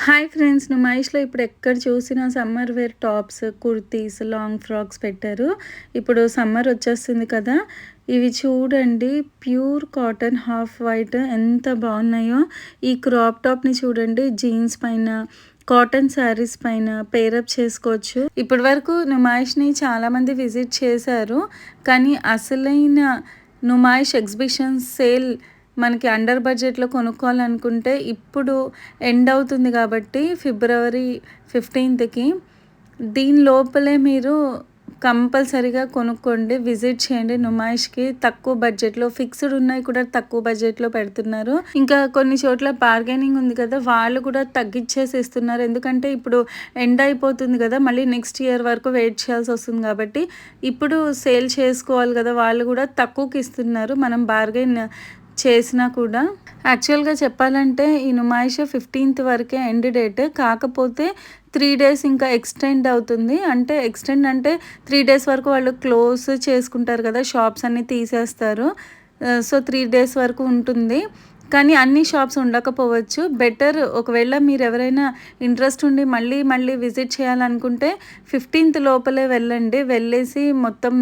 Hi friends, నుమాయిష్‌లో ఇప్పుడు ఎక్కడ చూసినా summer wear tops, kurtis, long frocks పెట్టారు. ఇప్పుడు సమ్మర్ వచ్చేస్తుంది కదా! ఇవి చూడండి, ప్యూర్ కాటన్ హాఫ్ వైట్ ఎంత బాగున్నాయో. ఈ క్రాప్ టాప్‌ని చూడండి, జీన్స్ పైన, కాటన్ శారీస్ పైన పేరప్ చేసుకోవచ్చు. ఇప్పటి వరకు నుమాయిష్‌ని చాలామంది విజిట్ చేశారు. కానీ అసలైన నుమాయిష్ ఎగ్జిబిషన్ సేల్ మనకి అండర్ బడ్జెట్లో కొనుక్కోవాలనుకుంటే ఇప్పుడు ఎండ్ అవుతుంది కాబట్టి ఫిబ్రవరి 15కి దీని లోపలే మీరు కంపల్సరీగా కొనుక్కోండి, విజిట్ చేయండి. నుమాయిష్కి తక్కువ బడ్జెట్లో ఫిక్స్డ్ ఉన్నాయి కూడా తక్కువ బడ్జెట్లో పెడుతున్నారు. ఇంకా కొన్ని చోట్ల బార్గెనింగ్ ఉంది కదా, వాళ్ళు కూడా తగ్గించేసి ఇస్తున్నారు. ఎందుకంటే ఇప్పుడు ఎండ్ అయిపోతుంది కదా, మళ్ళీ నెక్స్ట్ ఇయర్ వరకు వెయిట్ చేయాల్సి వస్తుంది కాబట్టి ఇప్పుడు సేల్ చేసుకోవాలి కదా, వాళ్ళు కూడా తక్కువకి ఇస్తున్నారు మనం బార్గెన్ చేసినా కూడా. యాక్చువల్గా చెప్పాలంటే ఈ నుమాయిష్ 15th వరకే ఎండ్ డేట్, కాకపోతే 3 డేస్ ఇంకా ఎక్స్టెండ్ అవుతుంది. అంటే ఎక్స్టెండ్ అంటే 3 డేస్ వరకు వాళ్ళు క్లోజ్ చేసుకుంటారు కదా, షాప్స్ అన్నీ తీసేస్తారు. సో 3 డేస్ వరకు ఉంటుంది. కానీ అన్ని షాప్స్ ఉండకపోవచ్చు. బెటర్ ఒకవేళ మీరు ఎవరైనా ఇంట్రెస్ట్ ఉండి మళ్ళీ మళ్ళీ విజిట్ చేయాలనుకుంటే 15th లోపలే వెళ్ళండి. వెళ్ళేసి మొత్తం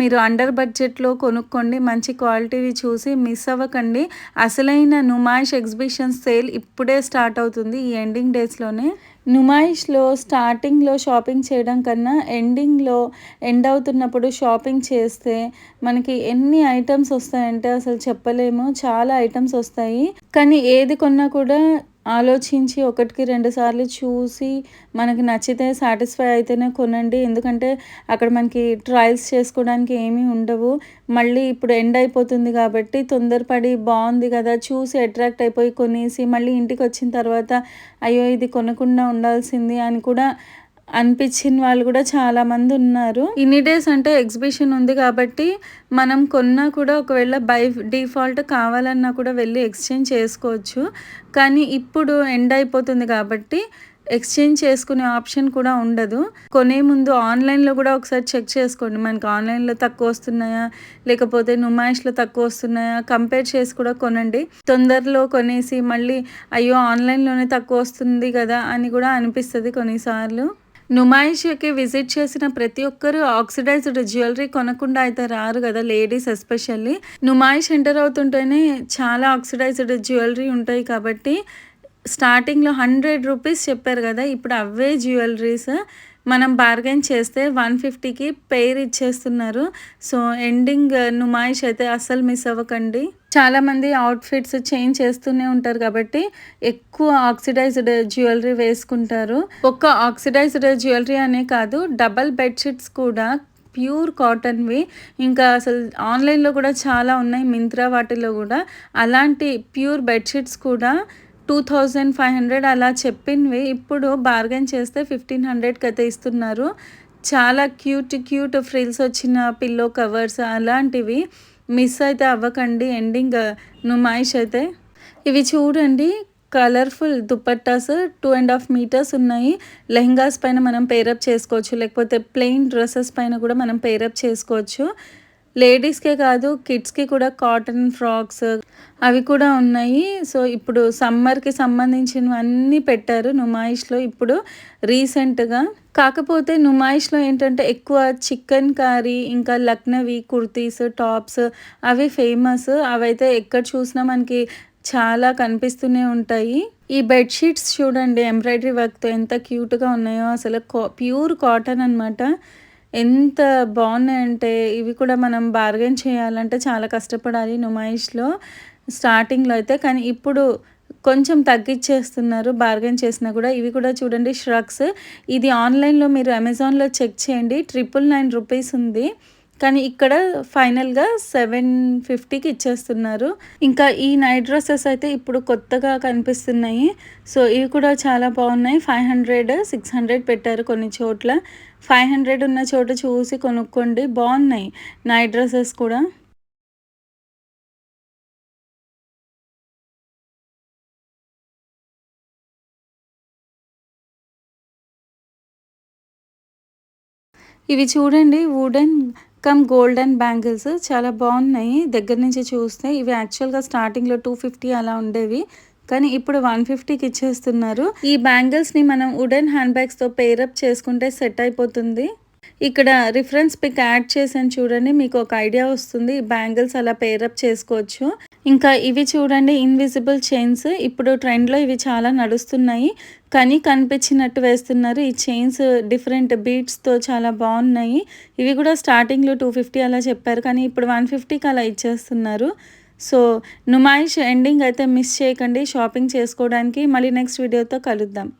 మీరు అండర్ బడ్జెట్లో కొనుక్కోండి. మంచి క్వాలిటీవి చూసి మిస్ అవ్వకండి. అసలైన నుమాయిష్ ఎగ్జిబిషన్ సేల్ ఇప్పుడే స్టార్ట్ అవుతుంది, ఈ ఎండింగ్ డేస్లోనే. నుమాయిష్లో స్టార్టింగ్లో షాపింగ్ చేయడం కన్నా ఎండ్ అవుతున్నప్పుడు షాపింగ్ చేస్తే మనకి ఎన్ని ఐటమ్స్ వస్తాయంటే అసలు చెప్పలేము. చాలా ఐటమ్స్ వస్తాయి. కానీ ఏది కొన్నా కూడా ఆలోచించి ఒకటికి 2 సార్లు చూసి మనకి నచ్చితే సాటిస్ఫై అయితేనే కొనండి. ఎందుకంటే అక్కడ మనకి ట్రయల్స్ చేసుకోవడానికి ఏమీ ఉండవు. మళ్ళీ ఇప్పుడు ఎండ్ అయిపోతుంది కాబట్టి తొందరపడి బాగుంది కదా చూసి అట్రాక్ట్ అయిపోయి కొనేసి మళ్ళీ ఇంటికి వచ్చిన తర్వాత అయ్యో ఇది కొనకుండా ఉండాల్సింది అని కూడా అనిపించిన వాళ్ళు కూడా చాలామంది ఉన్నారు. ఇన్ని డేస్ అంటే ఎగ్జిబిషన్ ఉంది కాబట్టి మనం కొన్నా కూడా ఒకవేళ బై డిఫాల్ట్ కావాలన్నా కూడా వెళ్ళి ఎక్స్చేంజ్ చేసుకోవచ్చు. కానీ ఇప్పుడు ఎండ్ అయిపోతుంది కాబట్టి ఎక్స్చేంజ్ చేసుకునే ఆప్షన్ కూడా ఉండదు. కొనే ముందు ఆన్లైన్లో కూడా ఒకసారి చెక్ చేసుకోండి, మనకి ఆన్లైన్లో తక్కువ వస్తున్నాయా లేకపోతే నుమాయిష్లో తక్కువ వస్తున్నాయా కంపేర్ చేసి కూడా కొనండి. తొందరలో కొనేసి మళ్ళీ అయ్యో ఆన్లైన్లోనే తక్కువ వస్తుంది కదా అని కూడా అనిపిస్తుంది కొన్నిసార్లు. నుమాయిష్కి విజిట్ చేసిన ప్రతి ఒక్కరు ఆక్సిడైజ్డ్ జ్యువెలరీ కొనకుండా అయితే రారు కదా, లేడీస్ ఎస్పెషల్లీ. నుమాయిష్ ఎంటర్ అవుతుంటేనే చాలా ఆక్సిడైజ్డ్ జ్యువెలరీ ఉంటాయి కాబట్టి స్టార్టింగ్లో 100 రూపీస్ చెప్పారు కదా, ఇప్పుడు అవే జ్యువెలరీస్ మనం బార్గెన్ చేస్తే 150కి పెయిర్ ఇచ్చేస్తున్నారు. సో ఎండింగ్ నుమాయిష్ అయితే అస్సలు మిస్ అవ్వకండి. చాలామంది అవుట్ఫిట్స్ చేంజ్ చేస్తూనే ఉంటారు కాబట్టి ఎక్కువ ఆక్సిడైజ్డ్ జ్యువెలరీ వేసుకుంటారు. ఒక్క ఆక్సిడైజ్డ్ జ్యువెలరీ అనే కాదు, డబల్ బెడ్షీట్స్ కూడా ప్యూర్ కాటన్వి ఇంకా అసలు ఆన్లైన్లో కూడా చాలా ఉన్నాయి, మింత్రా వాటిలో కూడా. అలాంటి ప్యూర్ బెడ్షీట్స్ కూడా 2500 అలా చెప్పినవి ఇప్పుడు బార్గెన్ చేస్తే 1500కి అయితే ఇస్తున్నారు. చాలా క్యూట్ ఫ్రిల్స్ వచ్చిన పిల్లో కవర్స్ అలాంటివి మిస్ అయితే అవ్వకండి ఎండింగ్ నుమాయిష్ అయితే. ఇవి చూడండి, కలర్ఫుల్ దుపట్టాస్ 2.5 మీటర్స్ ఉన్నాయి. లెహంగాస్ పైన మనం పేరప్ చేసుకోవచ్చు, లేకపోతే ప్లెయిన్ డ్రెస్సెస్ పైన కూడా మనం పేరప్ చేసుకోవచ్చు. లేడీస్కే కాదు కిడ్స్కి కూడా కాటన్ ఫ్రాక్స్ అవి కూడా ఉన్నాయి. సో ఇప్పుడు సమ్మర్కి సంబంధించినవన్నీ పెట్టారు నుమాయిష్లో ఇప్పుడు రీసెంట్గా. కాకపోతే నుమాయిష్లో ఏంటంటే ఎక్కువ చికెన్ కారీ ఇంకా లక్నవీ కుర్తీస్ టాప్స్ అవి ఫేమస్. అవైతే ఎక్కడ చూసినా మనకి చాలా కనిపిస్తూనే ఉంటాయి. ఈ బెడ్షీట్స్ చూడండి, ఎంబ్రాయిడరీ వర్క్తో ఎంత క్యూట్గా ఉన్నాయో. అసలు ప్యూర్ కాటన్ అనమాట. ఎంత బాగున్నాయంటే ఇవి కూడా మనం బార్గెన్ చేయాలంటే చాలా కష్టపడాలి నుమాయిష్లో స్టార్టింగ్లో అయితే. కానీ ఇప్పుడు కొంచెం తగ్గించేస్తున్నారు బార్గెన్ చేసినా కూడా. ఇవి కూడా చూడండి ష్రగ్స్. ఇది ఆన్లైన్లో మీరు అమెజాన్లో చెక్ చేయండి, 999 రూపీస్ ఉంది. కానీ ఇక్కడ ఫైనల్గా 750కి ఇచ్చేస్తున్నారు. ఇంకా ఈ నైట్ డ్రెస్సెస్ అయితే ఇప్పుడు కొత్తగా కనిపిస్తున్నాయి. సో ఇవి కూడా చాలా బాగున్నాయి. 500 600 పెట్టారు కొన్ని చోట్ల. 500 ఉన్న చోట చూసి కొనుక్కోండి, బాగున్నాయి నైట్ డ్రెస్సెస్ కూడా. ఇవి చూడండి, వుడెన్ గోల్డెన్ బ్యాంగిల్స్ చాలా బాగున్నాయి దగ్గర నుంచి చూస్తే. ఇవి యాక్చువల్గా స్టార్టింగ్లో 250 అలా ఉండేవి, కానీ ఇప్పుడు 150కి ఇచ్చేస్తున్నారు. ఈ బ్యాంగిల్స్ని మనం వుడెన్ హ్యాండ్ బ్యాగ్స్తో పేరప్ చేసుకుంటే సెట్ అయిపోతుంది. ఇక్కడ రిఫరెన్స్ పిక్ యాడ్ చేశాను చూడండి, మీకు ఒక ఐడియా వస్తుంది. ఈ బ్యాంగిల్స్ అలా పేరప్ చేసుకోవచ్చు. ఇంకా ఇవి చూడండి, ఇన్విజిబుల్ చైన్స్. ఇప్పుడు ట్రెండ్లో ఇవి చాలా నడుస్తున్నాయి. కానీ కనిపించినట్టు వేస్తున్నారు. ఈ చైన్స్ డిఫరెంట్ బీట్స్తో చాలా బాగున్నాయి. ఇవి కూడా స్టార్టింగ్లో 250 అలా చెప్పారు, కానీ ఇప్పుడు 150కి అలా ఇచ్చేస్తున్నారు. సో నుమాయిష్ ఎండింగ్ అయితే మిస్ చేయకండి షాపింగ్ చేసుకోవడానికి. మళ్ళీ నెక్స్ట్ వీడియోతో కలుద్దాం.